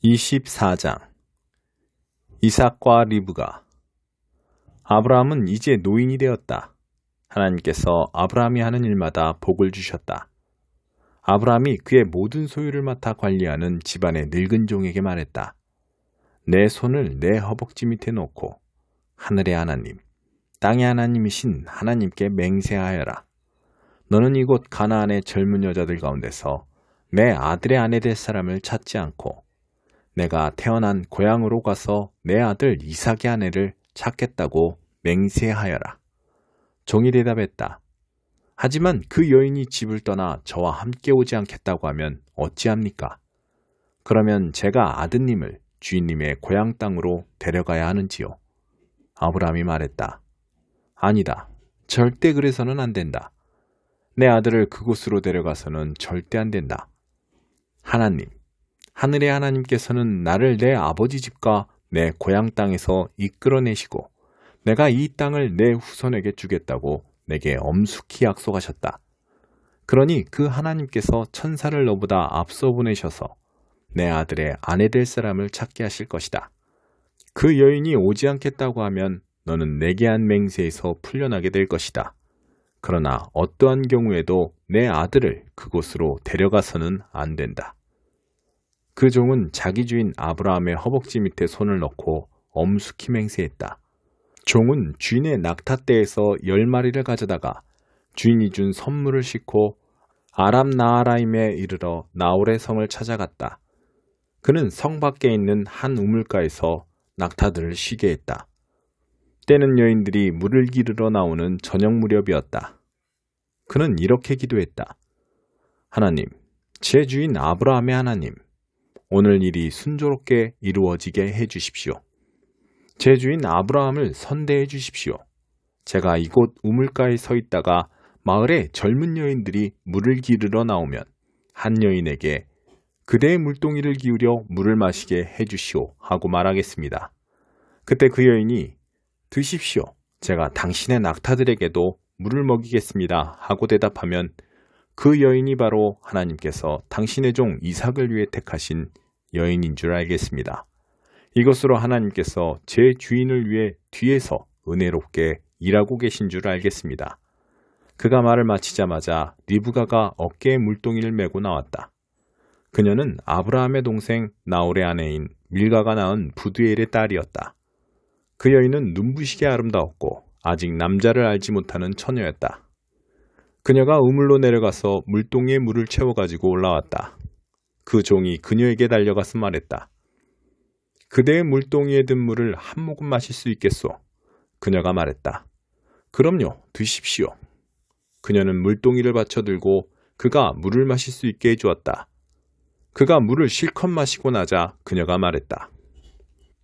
24장 이삭과 리브가. 아브라함은 이제 노인이 되었다. 하나님께서 아브라함이 하는 일마다 복을 주셨다. 아브라함이 그의 모든 소유를 맡아 관리하는 집안의 늙은 종에게 말했다. 내 손을 내 허벅지 밑에 놓고 하늘의 하나님, 땅의 하나님이신 하나님께 맹세하여라. 너는 이곳 가나안의 젊은 여자들 가운데서 내 아들의 아내 될 사람을 찾지 않고 내가 태어난 고향으로 가서 내 아들 이삭의 아내를 찾겠다고 맹세하여라. 종이 대답했다. 하지만 그 여인이 집을 떠나 저와 함께 오지 않겠다고 하면 어찌합니까? 그러면 제가 아드님을 주인님의 고향 땅으로 데려가야 하는지요? 아브라함이 말했다. 아니다. 절대 그래서는 안 된다. 내 아들을 그곳으로 데려가서는 절대 안 된다. 하나님, 하늘의 하나님께서는 나를 내 아버지 집과 내 고향 땅에서 이끌어내시고 내가 이 땅을 내 후손에게 주겠다고 내게 엄숙히 약속하셨다. 그러니 그 하나님께서 천사를 너보다 앞서 보내셔서 내 아들의 아내 될 사람을 찾게 하실 것이다. 그 여인이 오지 않겠다고 하면 너는 내게 한 맹세에서 풀려나게 될 것이다. 그러나 어떠한 경우에도 내 아들을 그곳으로 데려가서는 안 된다. 그 종은 자기 주인 아브라함의 허벅지 밑에 손을 넣고 엄숙히 맹세했다. 종은 주인의 낙타떼에서 10마리를 가져다가 주인이 준 선물을 싣고 아람 나하라임에 이르러 나홀의 성을 찾아갔다. 그는 성 밖에 있는 한 우물가에서 낙타들을 쉬게 했다. 때는 여인들이 물을 기르러 나오는 저녁 무렵이었다. 그는 이렇게 기도했다. 하나님, 제 주인 아브라함의 하나님, 오늘 일이 순조롭게 이루어지게 해주십시오. 제 주인 아브라함을 선대해 주십시오. 제가 이곳 우물가에 서 있다가 마을에 젊은 여인들이 물을 기르러 나오면 한 여인에게 그대의 물동이를 기울여 물을 마시게 해주시오 하고 말하겠습니다. 그때 그 여인이 드십시오. 제가 당신의 낙타들에게도 물을 먹이겠습니다 하고 대답하면 그 여인이 바로 하나님께서 당신의 종 이삭을 위해 택하신 여인인 줄 알겠습니다. 이것으로 하나님께서 제 주인을 위해 뒤에서 은혜롭게 일하고 계신 줄 알겠습니다. 그가 말을 마치자마자 리브가가 어깨에 물동이를 메고 나왔다. 그녀는 아브라함의 동생 나홀의 아내인 밀가가 낳은 부두엘의 딸이었다. 그 여인은 눈부시게 아름다웠고 아직 남자를 알지 못하는 처녀였다. 그녀가 우물로 내려가서 물동이에 물을 채워가지고 올라왔다. 그 종이 그녀에게 달려가서 말했다. 그대의 물동이에 든 물을 한 모금 마실 수 있겠소? 그녀가 말했다. 그럼요, 드십시오. 그녀는 물동이를 받쳐 들고 그가 물을 마실 수 있게 해주었다. 그가 물을 실컷 마시고 나자 그녀가 말했다.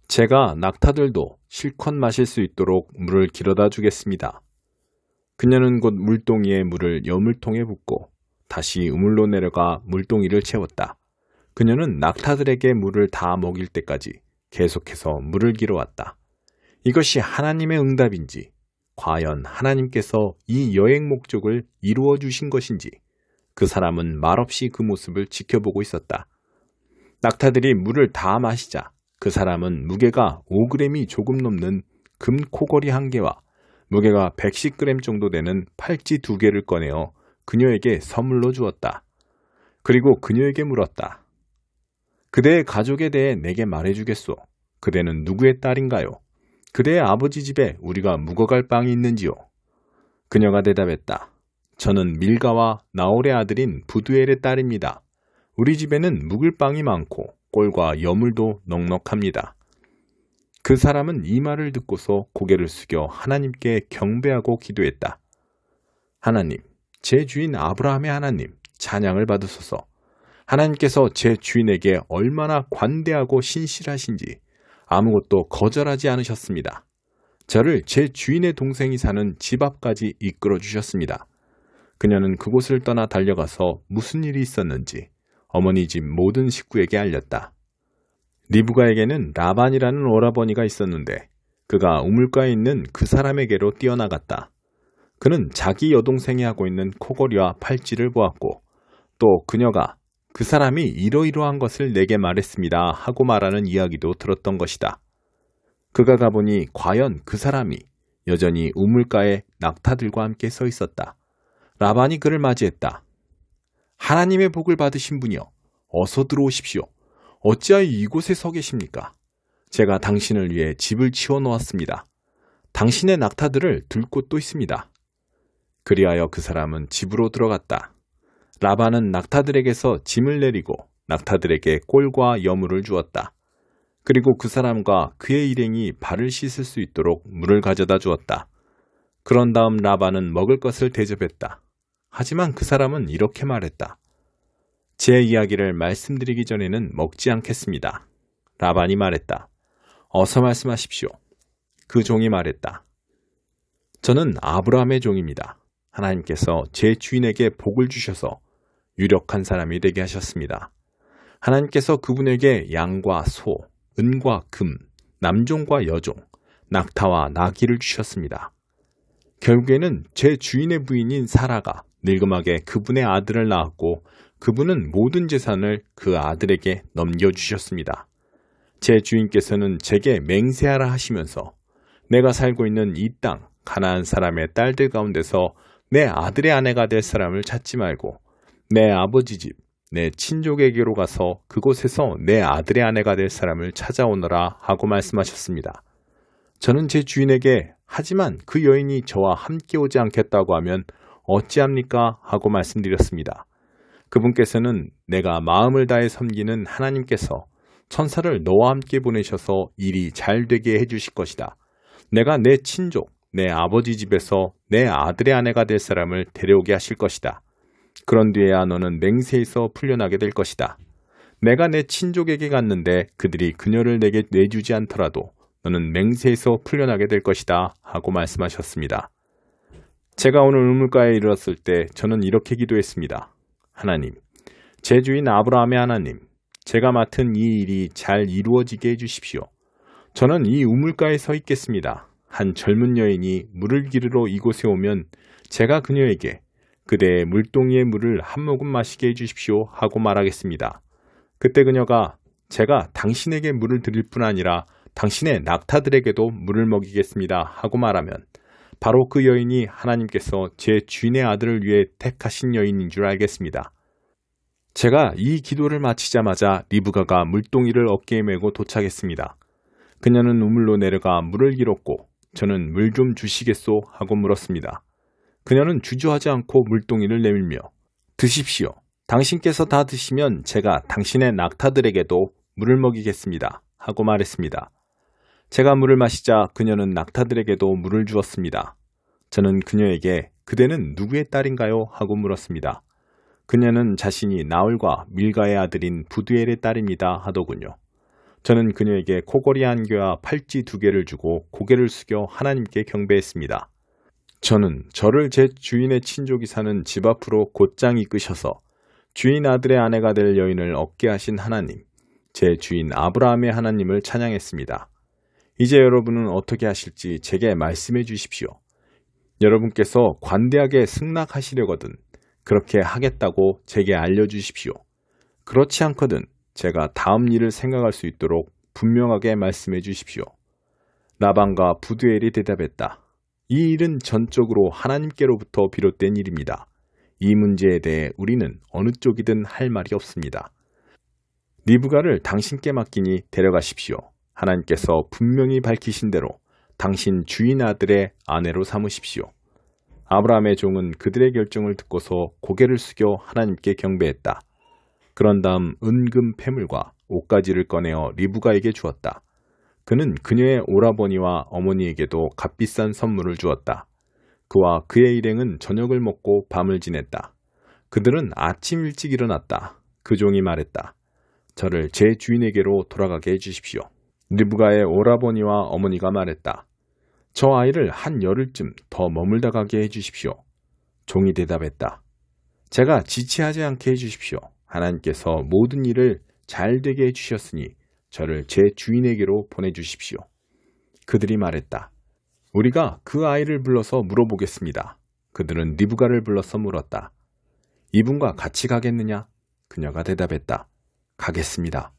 제가 낙타들도 실컷 마실 수 있도록 물을 길어다 주겠습니다. 그녀는 곧 물동이에 물을 여물통에 붓고 다시 우물로 내려가 물동이를 채웠다. 그녀는 낙타들에게 물을 다 먹일 때까지 계속해서 물을 길어왔다. 이것이 하나님의 응답인지, 과연 하나님께서 이 여행 목적을 이루어 주신 것인지, 그 사람은 말없이 그 모습을 지켜보고 있었다. 낙타들이 물을 다 마시자 그 사람은 무게가 5g이 조금 넘는 금 코걸이 1개와 무게가 110g 정도 되는 팔찌 2개를 꺼내어 그녀에게 선물로 주었다. 그리고 그녀에게 물었다. 그대의 가족에 대해 내게 말해주겠소. 그대는 누구의 딸인가요? 그대의 아버지 집에 우리가 묵어갈 빵이 있는지요? 그녀가 대답했다. 저는 밀가와 나홀의 아들인 부두엘의 딸입니다. 우리 집에는 묵을 빵이 많고 꼴과 여물도 넉넉합니다. 그 사람은 이 말을 듣고서 고개를 숙여 하나님께 경배하고 기도했다. 하나님, 제 주인 아브라함의 하나님, 찬양을 받으소서. 하나님께서 제 주인에게 얼마나 관대하고 신실하신지 아무것도 거절하지 않으셨습니다. 저를 제 주인의 동생이 사는 집 앞까지 이끌어 주셨습니다. 그녀는 그곳을 떠나 달려가서 무슨 일이 있었는지 어머니 집 모든 식구에게 알렸다. 리브가에게는 라반이라는 오라버니가 있었는데 그가 우물가에 있는 그 사람에게로 뛰어나갔다. 그는 자기 여동생이 하고 있는 코걸이와 팔찌를 보았고 또 그녀가 그 사람이 이러이러한 것을 내게 말했습니다 하고 말하는 이야기도 들었던 것이다. 그가 가보니 과연 그 사람이 여전히 우물가에 낙타들과 함께 서 있었다. 라반이 그를 맞이했다. 하나님의 복을 받으신 분이여, 어서 들어오십시오. 어찌하여 이곳에 서 계십니까? 제가 당신을 위해 집을 치워 놓았습니다. 당신의 낙타들을 둘 곳도 있습니다. 그리하여 그 사람은 집으로 들어갔다. 라반은 낙타들에게서 짐을 내리고 낙타들에게 꼴과 여물을 주었다. 그리고 그 사람과 그의 일행이 발을 씻을 수 있도록 물을 가져다 주었다. 그런 다음 라반은 먹을 것을 대접했다. 하지만 그 사람은 이렇게 말했다. 제 이야기를 말씀드리기 전에는 먹지 않겠습니다. 라반이 말했다. 어서 말씀하십시오. 그 종이 말했다. 저는 아브라함의 종입니다. 하나님께서 제 주인에게 복을 주셔서 유력한 사람이 되게 하셨습니다. 하나님께서 그분에게 양과 소, 은과 금, 남종과 여종, 낙타와 나귀를 주셨습니다. 결국에는 제 주인의 부인인 사라가 늙음하게 그분의 아들을 낳았고 그분은 모든 재산을 그 아들에게 넘겨주셨습니다. 제 주인께서는 제게 맹세하라 하시면서 내가 살고 있는 이 땅 가나안 사람의 딸들 가운데서 내 아들의 아내가 될 사람을 찾지 말고 내 아버지 집, 내 친족에게로 가서 그곳에서 내 아들의 아내가 될 사람을 찾아오너라 하고 말씀하셨습니다. 저는 제 주인에게 하지만 그 여인이 저와 함께 오지 않겠다고 하면 어찌합니까? 하고 말씀드렸습니다. 그분께서는 내가 마음을 다해 섬기는 하나님께서 천사를 너와 함께 보내셔서 일이 잘 되게 해주실 것이다. 내가 내 친족, 내 아버지 집에서 내 아들의 아내가 될 사람을 데려오게 하실 것이다. 그런 뒤에야 너는 맹세에서 풀려나게 될 것이다. 내가 내 친족에게 갔는데 그들이 그녀를 내게 내주지 않더라도 너는 맹세에서 풀려나게 될 것이다 하고 말씀하셨습니다. 제가 오늘 우물가에 이르렀을 때 저는 이렇게 기도했습니다. 하나님, 제 주인 아브라함의 하나님, 제가 맡은 이 일이 잘 이루어지게 해주십시오. 저는 이 우물가에 서 있겠습니다. 한 젊은 여인이 물을 기르러 이곳에 오면 제가 그녀에게 그대의 물동이의 물을 한 모금 마시게 해주십시오 하고 말하겠습니다. 그때 그녀가 제가 당신에게 물을 드릴 뿐 아니라 당신의 낙타들에게도 물을 먹이겠습니다 하고 말하면 바로 그 여인이 하나님께서 제 주인의 아들을 위해 택하신 여인인 줄 알겠습니다. 제가 이 기도를 마치자마자 리브가가 물동이를 어깨에 메고 도착했습니다. 그녀는 우물로 내려가 물을 길었고 저는 물 좀 주시겠소 하고 물었습니다. 그녀는 주저하지 않고 물동이를 내밀며 드십시오. 당신께서 다 드시면 제가 당신의 낙타들에게도 물을 먹이겠습니다 하고 말했습니다. 제가 물을 마시자 그녀는 낙타들에게도 물을 주었습니다. 저는 그녀에게 그대는 누구의 딸인가요? 하고 물었습니다. 그녀는 자신이 나홀과 밀가의 아들인 부두엘의 딸입니다 하더군요. 저는 그녀에게 코걸이 한 개와 팔찌 2개를 주고 고개를 숙여 하나님께 경배했습니다. 저는 저를 제 주인의 친족이 사는 집 앞으로 곧장 이끄셔서 주인 아들의 아내가 될 여인을 얻게 하신 하나님, 제 주인 아브라함의 하나님을 찬양했습니다. 이제 여러분은 어떻게 하실지 제게 말씀해 주십시오. 여러분께서 관대하게 승낙하시려거든 그렇게 하겠다고 제게 알려주십시오. 그렇지 않거든 제가 다음 일을 생각할 수 있도록 분명하게 말씀해 주십시오. 라반과 부두엘이 대답했다. 이 일은 전적으로 하나님께로부터 비롯된 일입니다. 이 문제에 대해 우리는 어느 쪽이든 할 말이 없습니다. 리브가를 당신께 맡기니 데려가십시오. 하나님께서 분명히 밝히신 대로 당신 주인 아들의 아내로 삼으십시오. 아브라함의 종은 그들의 결정을 듣고서 고개를 숙여 하나님께 경배했다. 그런 다음 은금 패물과 옷가지를 꺼내어 리브가에게 주었다. 그는 그녀의 오라버니와 어머니에게도 값비싼 선물을 주었다. 그와 그의 일행은 저녁을 먹고 밤을 지냈다. 그들은 아침 일찍 일어났다. 그 종이 말했다. 저를 제 주인에게로 돌아가게 해주십시오. 리브가의 오라버니와 어머니가 말했다. 저 아이를 한 열흘쯤 더 머물다 가게 해주십시오. 종이 대답했다. 제가 지체하지 않게 해주십시오. 하나님께서 모든 일을 잘 되게 해주셨으니 저를 제 주인에게로 보내주십시오. 그들이 말했다. 우리가 그 아이를 불러서 물어보겠습니다. 그들은 리브가를 불러서 물었다. 이분과 같이 가겠느냐? 그녀가 대답했다. 가겠습니다.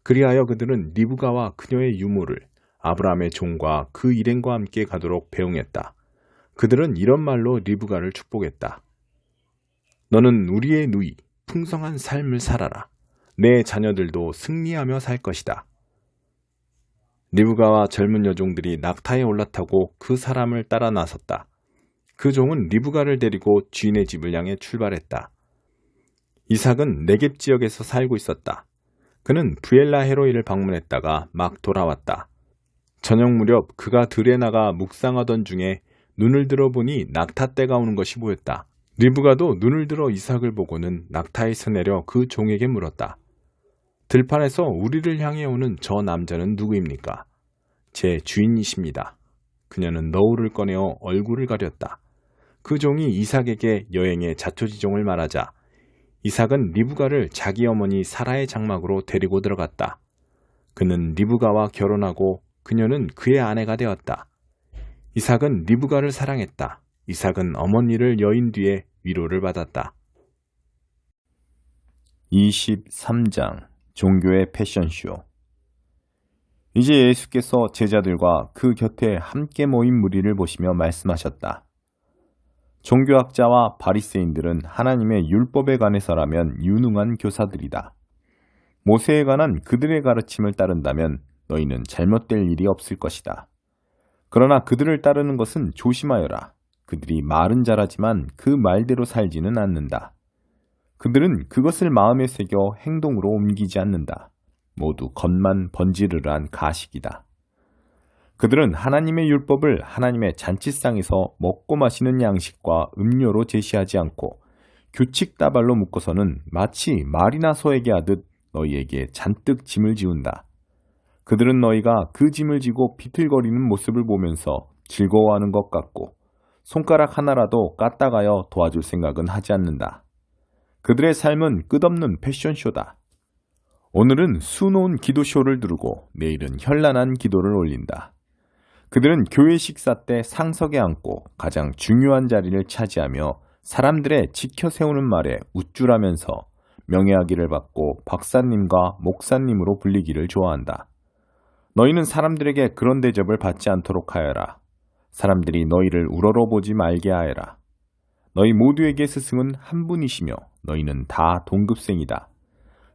그리하여 그들은 리브가와 그녀의 유모를 아브라함의 종과 그 일행과 함께 가도록 배웅했다. 그들은 이런 말로 리브가를 축복했다. 너는 우리의 누이, 풍성한 삶을 살아라. 내 자녀들도 승리하며 살 것이다. 리브가와 젊은 여종들이 낙타에 올라타고 그 사람을 따라 나섰다. 그 종은 리브가를 데리고 주인의 집을 향해 출발했다. 이삭은 네겝 지역에서 살고 있었다. 그는 브엘라 헤로이를 방문했다가 막 돌아왔다. 저녁 무렵 그가 들에 나가 묵상하던 중에 눈을 들어보니 낙타떼가 오는 것이 보였다. 리브가도 눈을 들어 이삭을 보고는 낙타에서 내려 그 종에게 물었다. 들판에서 우리를 향해 오는 저 남자는 누구입니까? 제 주인이십니다. 그녀는 너울을 꺼내어 얼굴을 가렸다. 그 종이 이삭에게 여행의 자초지종을 말하자 이삭은 리브가를 자기 어머니 사라의 장막으로 데리고 들어갔다. 그는 리브가와 결혼하고 그녀는 그의 아내가 되었다. 이삭은 리브가를 사랑했다. 이삭은 어머니를 여인 뒤에 위로를 받았다. 23장 종교의 패션쇼. 이제 예수께서 제자들과 그 곁에 함께 모인 무리를 보시며 말씀하셨다. 종교학자와 바리새인들은 하나님의 율법에 관해서라면 유능한 교사들이다. 모세에 관한 그들의 가르침을 따른다면 너희는 잘못될 일이 없을 것이다. 그러나 그들을 따르는 것은 조심하여라. 그들이 말은 잘하지만 그 말대로 살지는 않는다. 그들은 그것을 마음에 새겨 행동으로 옮기지 않는다. 모두 겉만 번지르르한 가식이다. 그들은 하나님의 율법을 하나님의 잔치상에서 먹고 마시는 양식과 음료로 제시하지 않고 규칙 다발로 묶어서는 마치 말이나 소에게 하듯 너희에게 잔뜩 짐을 지운다. 그들은 너희가 그 짐을 지고 비틀거리는 모습을 보면서 즐거워하는 것 같고 손가락 하나라도 까딱하여 도와줄 생각은 하지 않는다. 그들의 삶은 끝없는 패션쇼다. 오늘은 수놓은 기도쇼를 두르고 내일은 현란한 기도를 올린다. 그들은 교회 식사 때 상석에 앉고 가장 중요한 자리를 차지하며 사람들의 지켜 세우는 말에 우쭐하면서 명예하기를 받고 박사님과 목사님으로 불리기를 좋아한다. 너희는 사람들에게 그런 대접을 받지 않도록 하여라. 사람들이 너희를 우러러보지 말게 하여라. 너희 모두에게 스승은 한 분이시며 너희는 다 동급생이다.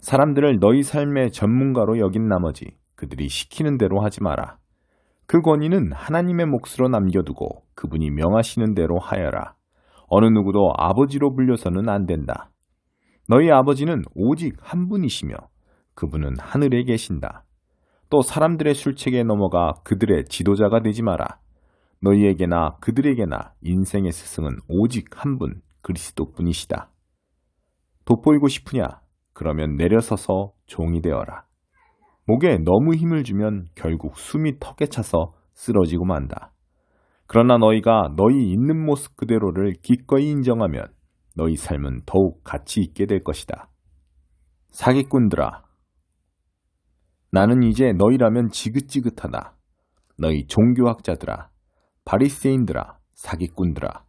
사람들을 너희 삶의 전문가로 여긴 나머지 그들이 시키는 대로 하지 마라. 그 권위는 하나님의 몫으로 남겨두고 그분이 명하시는 대로 하여라. 어느 누구도 아버지로 불려서는 안 된다. 너희 아버지는 오직 한 분이시며 그분은 하늘에 계신다. 또 사람들의 술책에 넘어가 그들의 지도자가 되지 마라. 너희에게나 그들에게나 인생의 스승은 오직 한 분, 그리스도뿐이시다. 돋보이고 싶으냐? 그러면 내려서서 종이 되어라. 목에 너무 힘을 주면 결국 숨이 턱에 차서 쓰러지고 만다. 그러나 너희가 너희 있는 모습 그대로를 기꺼이 인정하면 너희 삶은 더욱 가치 있게 될 것이다. 사기꾼들아, 나는 이제 너희라면 지긋지긋하다. 너희 종교학자들아, 바리새인들아, 사기꾼들아,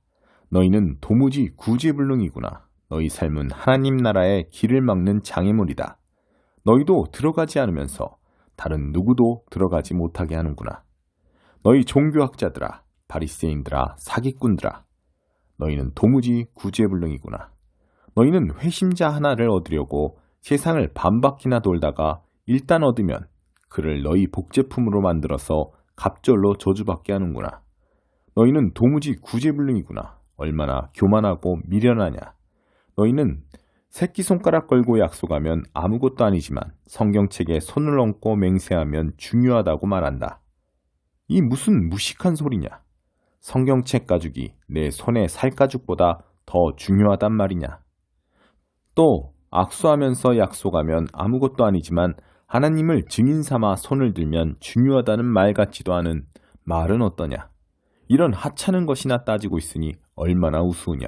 너희는 도무지 구제불능이구나. 너희 삶은 하나님 나라의 길을 막는 장애물이다. 너희도 들어가지 않으면서 다른 누구도 들어가지 못하게 하는구나. 너희 종교학자들아, 바리새인들아, 사기꾼들아, 너희는 도무지 구제불능이구나. 너희는 회심자 하나를 얻으려고 세상을 반바퀴나 돌다가 일단 얻으면 그를 너희 복제품으로 만들어서 갑절로 저주받게 하는구나. 너희는 도무지 구제불능이구나. 얼마나 교만하고 미련하냐. 너희는 새끼손가락 걸고 약속하면 아무것도 아니지만 성경책에 손을 얹고 맹세하면 중요하다고 말한다. 이 무슨 무식한 소리냐. 성경책 가죽이 내 손의 살가죽보다 더 중요하단 말이냐. 또 악수하면서 약속하면 아무것도 아니지만 하나님을 증인 삼아 손을 들면 중요하다는 말 같지도 않은 말은 어떠냐. 이런 하찮은 것이나 따지고 있으니 얼마나 우스우냐.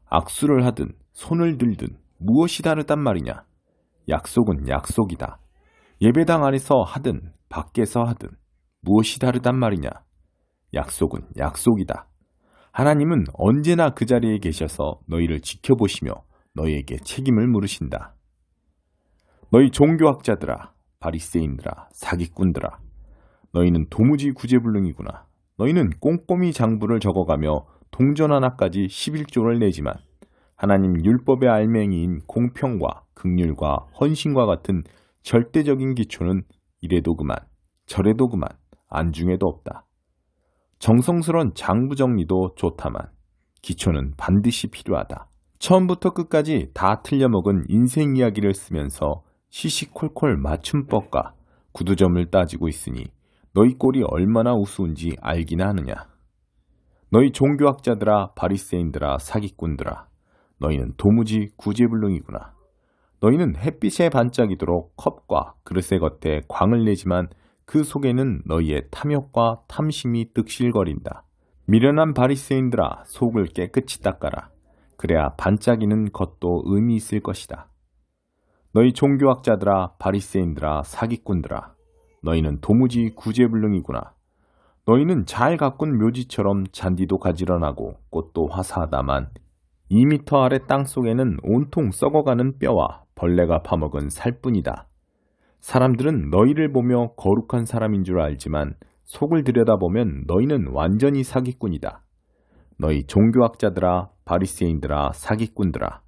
악수를 하든 손을 들든 무엇이 다르단 말이냐. 약속은 약속이다. 예배당 안에서 하든 밖에서 하든 무엇이 다르단 말이냐. 약속은 약속이다. 하나님은 언제나 그 자리에 계셔서 너희를 지켜보시며 너희에게 책임을 물으신다. 너희 종교학자들아, 바리새인들아, 사기꾼들아, 너희는 도무지 구제불능이구나. 너희는 꼼꼼히 장부를 적어가며 동전 하나까지 11조를 내지만 하나님 율법의 알맹이인 공평과 긍휼과 헌신과 같은 절대적인 기초는 이래도 그만, 저래도 그만, 안중에도 없다. 정성스런 장부 정리도 좋다만 기초는 반드시 필요하다. 처음부터 끝까지 다 틀려먹은 인생 이야기를 쓰면서 시시콜콜 맞춤법과 구두점을 따지고 있으니 너희 꼴이 얼마나 우스운지 알기나 하느냐. 너희 종교학자들아, 바리새인들아, 사기꾼들아, 너희는 도무지 구제불능이구나. 너희는 햇빛에 반짝이도록 컵과 그릇의 겉에 광을 내지만 그 속에는 너희의 탐욕과 탐심이 득실거린다. 미련한 바리새인들아, 속을 깨끗이 닦아라. 그래야 반짝이는 겉도 의미 있을 것이다. 너희 종교학자들아, 바리새인들아, 사기꾼들아, 너희는 도무지 구제불능이구나. 너희는 잘 가꾼 묘지처럼 잔디도 가지런하고 꽃도 화사하다만 2미터 아래 땅속에는 온통 썩어가는 뼈와 벌레가 파먹은 살뿐이다. 사람들은 너희를 보며 거룩한 사람인 줄 알지만 속을 들여다보면 너희는 완전히 사기꾼이다. 너희 종교학자들아, 바리새인들아, 사기꾼들아,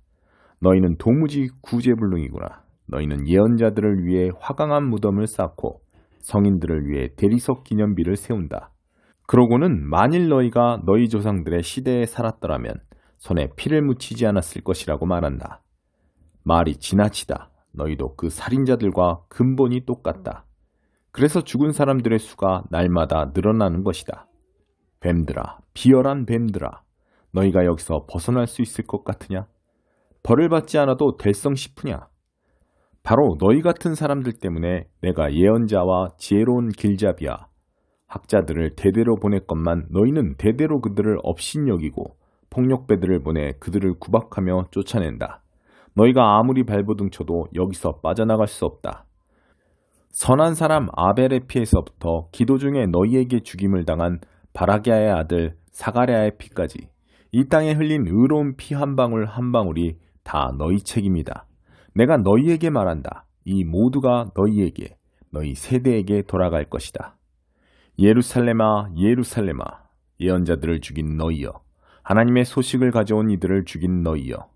너희는 도무지 구제불능이구나. 너희는 예언자들을 위해 화강한 무덤을 쌓고 성인들을 위해 대리석 기념비를 세운다. 그러고는 만일 너희가 너희 조상들의 시대에 살았더라면 손에 피를 묻히지 않았을 것이라고 말한다. 말이 지나치다. 너희도 그 살인자들과 근본이 똑같다. 그래서 죽은 사람들의 수가 날마다 늘어나는 것이다. 뱀들아, 비열한 뱀들아, 너희가 여기서 벗어날 수 있을 것 같으냐? 벌을 받지 않아도 될성 싶으냐? 바로 너희 같은 사람들 때문에 내가 예언자와 지혜로운 길잡이야 학자들을 대대로 보냈건만 너희는 대대로 그들을 업신여기고 폭력배들을 보내 그들을 구박하며 쫓아낸다. 너희가 아무리 발버둥 쳐도 여기서 빠져나갈 수 없다. 선한 사람 아벨의 피에서부터 기도 중에 너희에게 죽임을 당한 바라기아의 아들 사가랴의 피까지 이 땅에 흘린 의로운 피 한 방울 한 방울이 다 너희 책임이다. 내가 너희에게 말한다. 이 모두가 너희에게, 너희 세대에게 돌아갈 것이다. 예루살렘아, 예루살렘아, 예언자들을 죽인 너희여, 하나님의 소식을 가져온 이들을 죽인 너희여,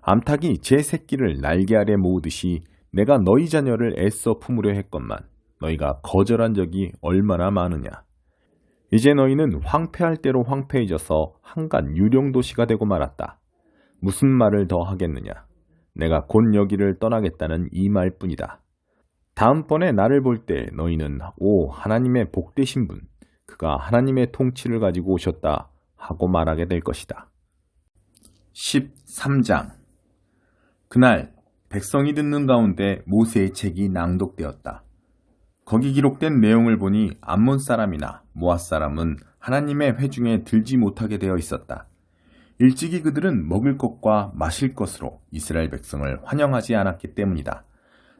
암탉이 제 새끼를 날개 아래 모으듯이 내가 너희 자녀를 애써 품으려 했건만 너희가 거절한 적이 얼마나 많으냐. 이제 너희는 황폐할 대로 황폐해져서 한간 유령도시가 되고 말았다. 무슨 말을 더 하겠느냐. 내가 곧 여기를 떠나겠다는 이 말뿐이다. 다음번에 나를 볼 때 너희는 오 하나님의 복되신 분, 그가 하나님의 통치를 가지고 오셨다 하고 말하게 될 것이다. 13장. 그날 백성이 듣는 가운데 모세의 책이 낭독되었다. 거기 기록된 내용을 보니 암몬 사람이나 모압 사람은 하나님의 회중에 들지 못하게 되어 있었다. 일찍이 그들은 먹을 것과 마실 것으로 이스라엘 백성을 환영하지 않았기 때문이다.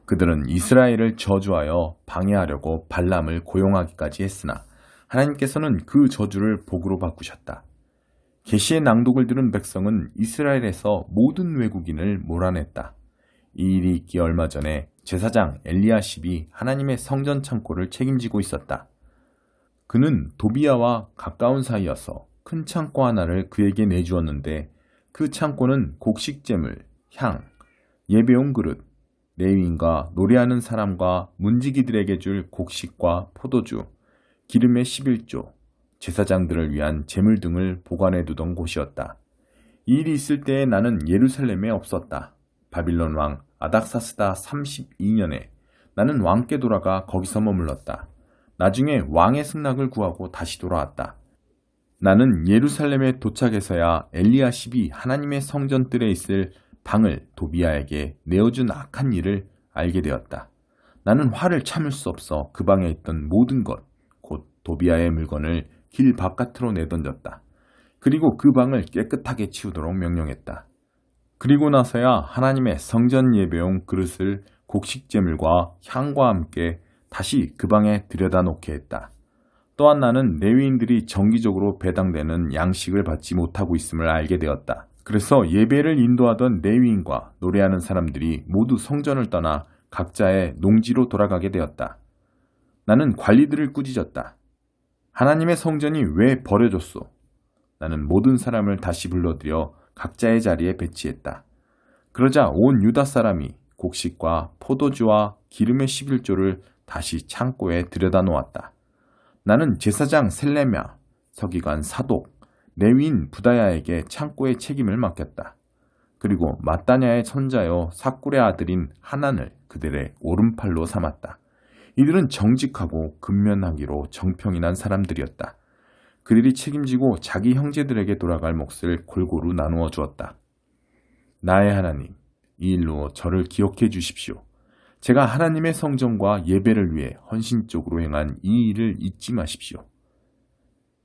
그들은 이스라엘을 저주하여 방해하려고 발람을 고용하기까지 했으나 하나님께서는 그 저주를 복으로 바꾸셨다. 계시의 낭독을 들은 백성은 이스라엘에서 모든 외국인을 몰아냈다. 이 일이 있기 얼마 전에 제사장 엘리야십이 하나님의 성전 창고를 책임지고 있었다. 그는 도비야와 가까운 사이여서 큰 창고 하나를 그에게 내주었는데 그 창고는 곡식재물, 향, 예배용 그릇, 레위인과 노래하는 사람과 문지기들에게 줄 곡식과 포도주, 기름의 11조, 제사장들을 위한 재물 등을 보관해 두던 곳이었다. 이 일이 있을 때에 나는 예루살렘에 없었다. 바빌론 왕 아닥사스다 32년에 나는 왕께 돌아가 거기서 머물렀다. 나중에 왕의 승낙을 구하고 다시 돌아왔다. 나는 예루살렘에 도착해서야 엘리야십이 하나님의 성전뜰에 있을 방을 도비야에게 내어준 악한 일을 알게 되었다. 나는 화를 참을 수 없어 그 방에 있던 모든 것, 곧 도비야의 물건을 길 바깥으로 내던졌다. 그리고 그 방을 깨끗하게 치우도록 명령했다. 그리고 나서야 하나님의 성전 예배용 그릇을 곡식재물과 향과 함께 다시 그 방에 들여다 놓게 했다. 또한 나는 레위인들이 정기적으로 배당되는 양식을 받지 못하고 있음을 알게 되었다. 그래서 예배를 인도하던 레위인과 노래하는 사람들이 모두 성전을 떠나 각자의 농지로 돌아가게 되었다. 나는 관리들을 꾸짖었다. 하나님의 성전이 왜 버려졌소? 나는 모든 사람을 다시 불러들여 각자의 자리에 배치했다. 그러자 온 유다 사람이 곡식과 포도주와 기름의 11조를 다시 창고에 들여다 놓았다. 나는 제사장 셀레냐, 서기관 사독, 레위인 부다야에게 창고의 책임을 맡겼다. 그리고 마따냐의 손자여 삭굴의 아들인 하난을 그들의 오른팔로 삼았다. 이들은 정직하고 근면하기로 정평이 난 사람들이었다. 그들이 책임지고 자기 형제들에게 돌아갈 몫을 골고루 나누어 주었다. 나의 하나님, 이 일로 저를 기억해 주십시오. 제가 하나님의 성전과 예배를 위해 헌신적으로 행한 이 일을 잊지 마십시오.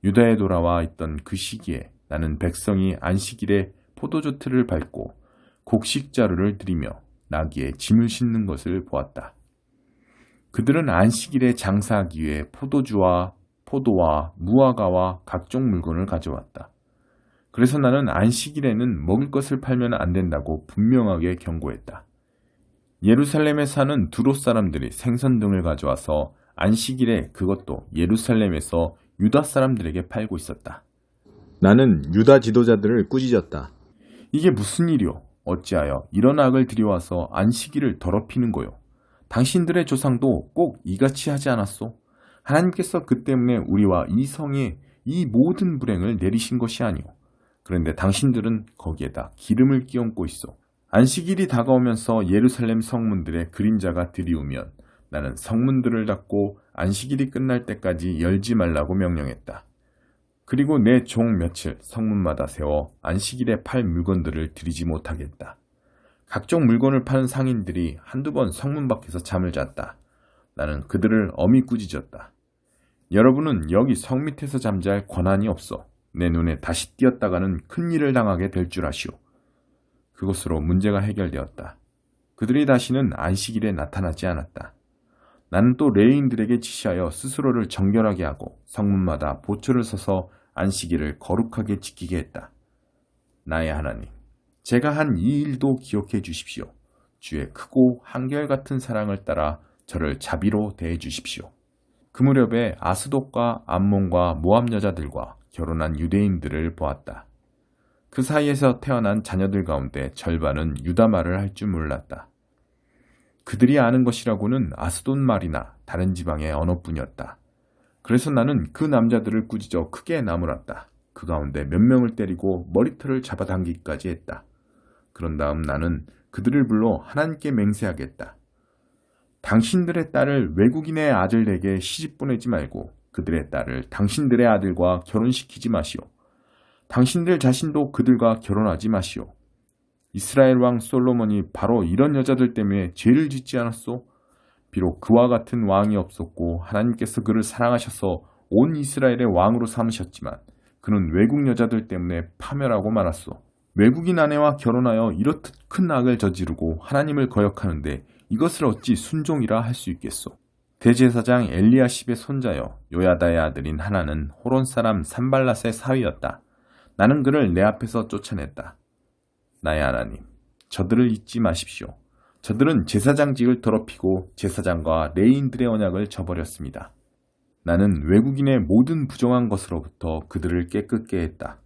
유다에 돌아와 있던 그 시기에 나는 백성이 안식일에 포도주 틀을 밟고 곡식자루를 들이며 나귀에 짐을 싣는 것을 보았다. 그들은 안식일에 장사하기 위해 포도주와 포도와 무화과와 각종 물건을 가져왔다. 그래서 나는 안식일에는 먹을 것을 팔면 안 된다고 분명하게 경고했다. 예루살렘에 사는 두롯 사람들이 생선 등을 가져와서 안식일에 그것도 예루살렘에서 유다 사람들에게 팔고 있었다. 나는 유다 지도자들을 꾸짖었다. 이게 무슨 일이오? 어찌하여 이런 악을 들여와서 안식일을 더럽히는 거요? 당신들의 조상도 꼭 이같이 하지 않았소? 하나님께서 그 때문에 우리와 이 성에 이 모든 불행을 내리신 것이 아니오. 그런데 당신들은 거기에다 기름을 끼얹고 있어. 안식일이 다가오면서 예루살렘 성문들의 그림자가 드리우면 나는 성문들을 닫고 안식일이 끝날 때까지 열지 말라고 명령했다. 그리고 내 종 며칠 성문마다 세워 안식일에 팔 물건들을 들이지 못하겠다. 각종 물건을 파는 상인들이 한두 번 성문 밖에서 잠을 잤다. 나는 그들을 엄히 꾸짖었다. 여러분은 여기 성 밑에서 잠잘 권한이 없어 내 눈에 다시 띄었다가는 큰일을 당하게 될 줄 아시오. 그것으로 문제가 해결되었다. 그들이 다시는 안식일에 나타나지 않았다. 나는 또 레위인들에게 지시하여 스스로를 정결하게 하고 성문마다 보초를 서서 안식일을 거룩하게 지키게 했다. 나의 하나님, 제가 한 이 일도 기억해 주십시오. 주의 크고 한결같은 사랑을 따라 저를 자비로 대해 주십시오. 그 무렵에 아스돗과 암몬과 모압 여자들과 결혼한 유대인들을 보았다. 그 사이에서 태어난 자녀들 가운데 절반은 유다 말을 할 줄 몰랐다. 그들이 아는 것이라고는 아스돗 말이나 다른 지방의 언어뿐이었다. 그래서 나는 그 남자들을 꾸짖어 크게 나무랐다. 그 가운데 몇 명을 때리고 머리털을 잡아당기기까지 했다. 그런 다음 나는 그들을 불러 하나님께 맹세하겠다. 당신들의 딸을 외국인의 아들에게 시집 보내지 말고 그들의 딸을 당신들의 아들과 결혼시키지 마시오. 당신들 자신도 그들과 결혼하지 마시오. 이스라엘 왕 솔로몬이 바로 이런 여자들 때문에 죄를 짓지 않았소? 비록 그와 같은 왕이 없었고 하나님께서 그를 사랑하셔서 온 이스라엘의 왕으로 삼으셨지만 그는 외국 여자들 때문에 파멸하고 말았소. 외국인 아내와 결혼하여 이렇듯 큰 악을 저지르고 하나님을 거역하는데 이것을 어찌 순종이라 할 수 있겠소? 대제사장 엘리야십의 손자여 요야다의 아들인 하나는 호론 사람 산발랏의 사위였다. 나는 그를 내 앞에서 쫓아냈다. 나의 하나님, 저들을 잊지 마십시오. 저들은 제사장직을 더럽히고 제사장과 레위인들의 언약을 저버렸습니다. 나는 외국인의 모든 부정한 것으로부터 그들을 깨끗게 했다.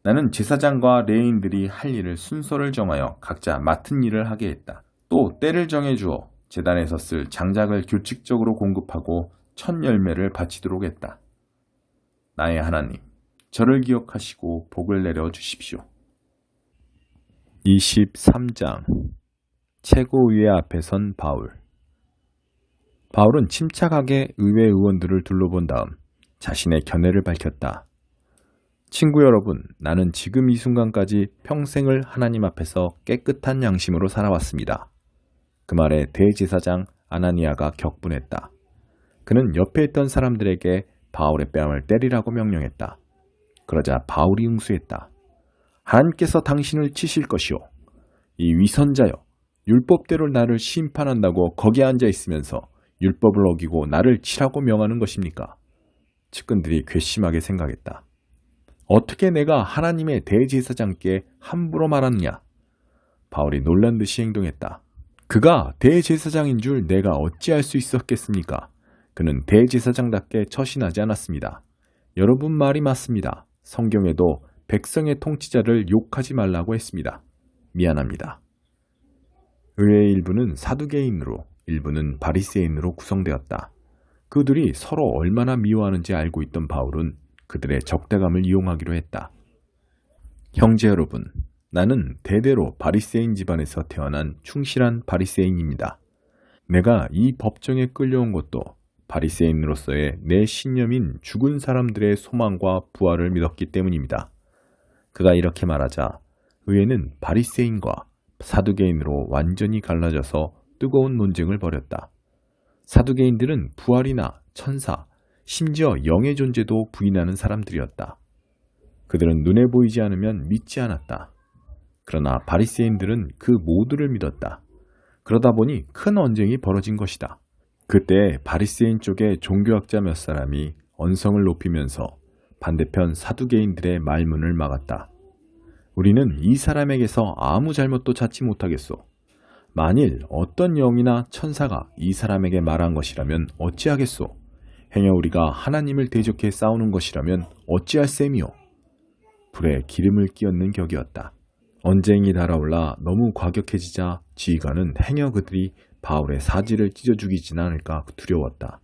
나는 제사장과 레위인들이 할 일을 순서를 정하여 각자 맡은 일을 하게 했다. 또 때를 정해주어 제단에서 쓸 장작을 규칙적으로 공급하고 첫 열매를 바치도록 했다. 나의 하나님, 저를 기억하시고 복을 내려 주십시오. 23장 최고의회 앞에 선 바울. 바울은 침착하게 의회 의원들을 둘러본 다음 자신의 견해를 밝혔다. 친구 여러분, 나는 지금 이 순간까지 평생을 하나님 앞에서 깨끗한 양심으로 살아왔습니다. 그 말에 대제사장 아나니아가 격분했다. 그는 옆에 있던 사람들에게 바울의 뺨을 때리라고 명령했다. 그러자 바울이 응수했다. 하나님께서 당신을 치실 것이오. 이 위선자여, 율법대로 나를 심판한다고 거기에 앉아 있으면서 율법을 어기고 나를 치라고 명하는 것입니까? 측근들이 괘씸하게 생각했다. 어떻게 내가 하나님의 대제사장께 함부로 말았느냐? 바울이 놀란 듯이 행동했다. 그가 대제사장인 줄 내가 어찌할 수 있었겠습니까? 그는 대제사장답게 처신하지 않았습니다. 여러분 말이 맞습니다. 성경에도 백성의 통치자를 욕하지 말라고 했습니다. 미안합니다. 의회의 일부는 사두개인으로, 일부는 바리새인으로 구성되었다. 그들이 서로 얼마나 미워하는지 알고 있던 바울은 그들의 적대감을 이용하기로 했다. 형제 여러분, 나는 대대로 바리새인 집안에서 태어난 충실한 바리새인입니다. 내가 이 법정에 끌려온 것도 바리새인으로서의 내 신념인 죽은 사람들의 소망과 부활을 믿었기 때문입니다. 그가 이렇게 말하자 의회는 바리새인과 사두개인으로 완전히 갈라져서 뜨거운 논쟁을 벌였다. 사두개인들은 부활이나 천사, 심지어 영의 존재도 부인하는 사람들이었다. 그들은 눈에 보이지 않으면 믿지 않았다. 그러나 바리새인들은 그 모두를 믿었다. 그러다 보니 큰 언쟁이 벌어진 것이다. 그때 바리새인 쪽의 종교학자 몇 사람이 언성을 높이면서 반대편 사두개인들의 말문을 막았다. 우리는 이 사람에게서 아무 잘못도 찾지 못하겠소. 만일 어떤 영이나 천사가 이 사람에게 말한 것이라면 어찌하겠소? 행여 우리가 하나님을 대적해 싸우는 것이라면 어찌할 셈이요? 불에 기름을 끼얹는 격이었다. 언쟁이 달아올라 너무 과격해지자 지휘관은 행여 그들이 바울의 사지를 찢어 죽이진 않을까 두려웠다.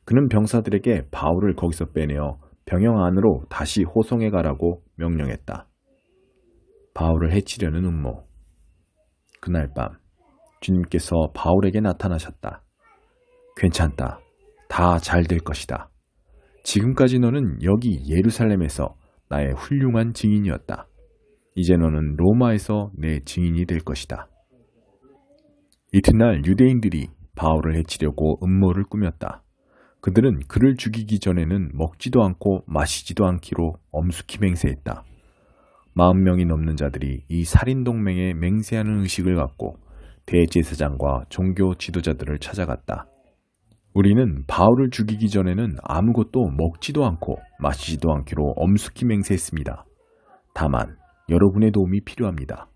그는 병사들에게 바울을 거기서 빼내어 병영 안으로 다시 호송해 가라고 명령했다. 바울을 해치려는 음모. 그날 밤 주님께서 바울에게 나타나셨다. 괜찮다. 다 잘 될 것이다. 지금까지 너는 여기 예루살렘에서 나의 훌륭한 증인이었다. 이제 너는 로마에서 내 증인이 될 것이다. 이튿날 유대인들이 바울을 해치려고 음모를 꾸몄다. 그들은 그를 죽이기 전에는 먹지도 않고 마시지도 않기로 엄숙히 맹세했다. 40명이 넘는 자들이 이 살인동맹에 맹세하는 의식을 갖고 대제사장과 종교 지도자들을 찾아갔다. 우리는 바울을 죽이기 전에는 아무것도 먹지도 않고 마시지도 않기로 엄숙히 맹세했습니다. 다만 여러분의 도움이 필요합니다.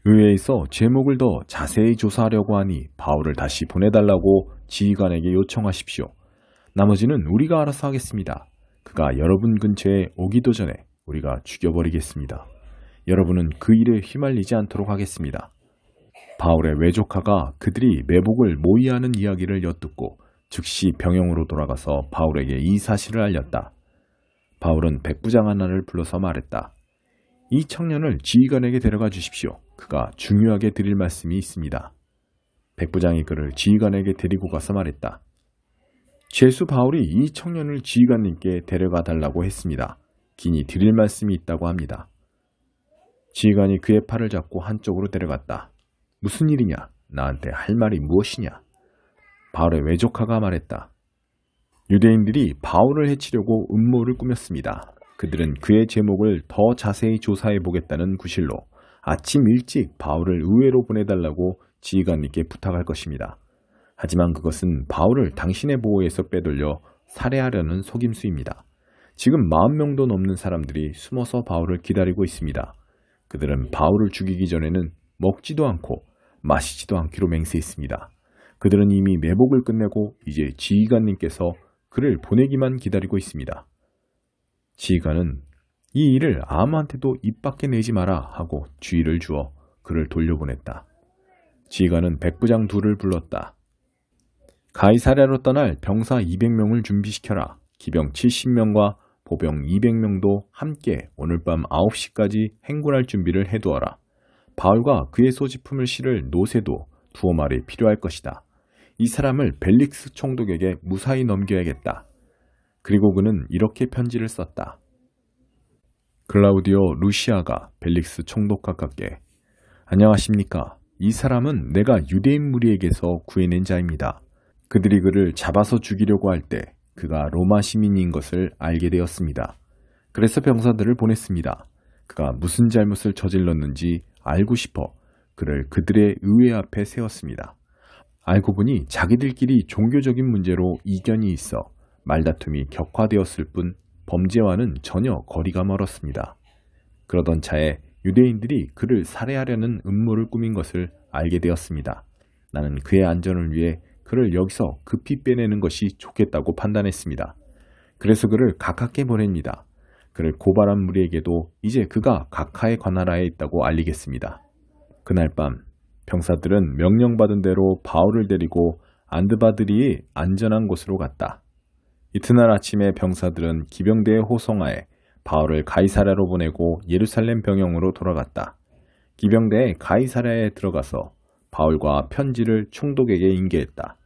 의회에서 제목을 더 자세히 조사하려고 하니 바울을 다시 보내달라고 지휘관에게 요청하십시오. 나머지는 우리가 알아서 하겠습니다. 그가 여러분 근처에 오기도 전에 우리가 죽여버리겠습니다. 여러분은 그 일에 휘말리지 않도록 하겠습니다. 바울의 외조카가 그들이 매복을 모의하는 이야기를 엿듣고 즉시 병영으로 돌아가서 바울에게 이 사실을 알렸다. 바울은 백부장 하나를 불러서 말했다. 이 청년을 지휘관에게 데려가 주십시오. 그가 중요하게 드릴 말씀이 있습니다. 백부장이 그를 지휘관에게 데리고 가서 말했다. 죄수 바울이 이 청년을 지휘관님께 데려가 달라고 했습니다. 긴히 드릴 말씀이 있다고 합니다. 지휘관이 그의 팔을 잡고 한쪽으로 데려갔다. 무슨 일이냐? 나한테 할 말이 무엇이냐? 바울의 외조카가 말했다. 유대인들이 바울을 해치려고 음모를 꾸몄습니다. 그들은 그의 제목을 더 자세히 조사해 보겠다는 구실로 아침 일찍 바울을 의회로 보내달라고 지휘관님께 부탁할 것입니다. 하지만 그것은 바울을 당신의 보호에서 빼돌려 살해하려는 속임수입니다. 지금 40명도 넘는 사람들이 숨어서 바울을 기다리고 있습니다. 그들은 바울을 죽이기 전에는 먹지도 않고 마시지도 않기로 맹세했습니다. 그들은 이미 매복을 끝내고 이제 지휘관님께서 그를 보내기만 기다리고 있습니다. 지휘관은 이 일을 아무한테도 입 밖에 내지 마라 하고 주의를 주어 그를 돌려보냈다. 지휘관은 백부장 둘을 불렀다. 가이사랴로 떠날 병사 200명을 준비시켜라. 기병 70명과 보병 200명도 함께 오늘 밤 9시까지 행군할 준비를 해두어라. 바울과 그의 소지품을 실을 노새도 2마리 필요할 것이다. 이 사람을 벨릭스 총독에게 무사히 넘겨야겠다. 그리고 그는 이렇게 편지를 썼다. 클라우디오 루시아가 벨릭스 총독 가깝게 안녕하십니까. 이 사람은 내가 유대인 무리에게서 구해낸 자입니다. 그들이 그를 잡아서 죽이려고 할 때 그가 로마 시민인 것을 알게 되었습니다. 그래서 병사들을 보냈습니다. 그가 무슨 잘못을 저질렀는지 알고 싶어 그를 그들의 의회 앞에 세웠습니다. 알고 보니 자기들끼리 종교적인 문제로 이견이 있어 말다툼이 격화되었을 뿐 범죄와는 전혀 거리가 멀었습니다. 그러던 차에 유대인들이 그를 살해하려는 음모를 꾸민 것을 알게 되었습니다. 나는 그의 안전을 위해 그를 여기서 급히 빼내는 것이 좋겠다고 판단했습니다. 그래서 그를 각하께 보냅니다. 그를 고발한 무리에게도 이제 그가 각하의 관할하에 있다고 알리겠습니다. 그날 밤 병사들은 명령받은 대로 바울을 데리고 안드바드리의 안전한 곳으로 갔다. 이튿날 아침에 병사들은 기병대의 호송하에 바울을 가이사랴로 보내고 예루살렘 병영으로 돌아갔다. 기병대의 가이사랴에 들어가서 바울과 편지를 총독에게 인계했다.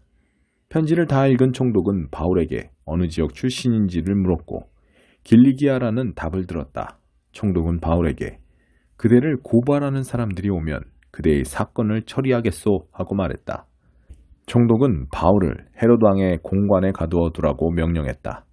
편지를 다 읽은 총독은 바울에게 어느 지역 출신인지를 물었고 길리기아라는 답을 들었다. 총독은 바울에게 그대를 고발하는 사람들이 오면 그대의 사건을 처리하겠소 하고 말했다. 총독은 바울을 헤롯 왕의 공관에 가두어 두라고 명령했다.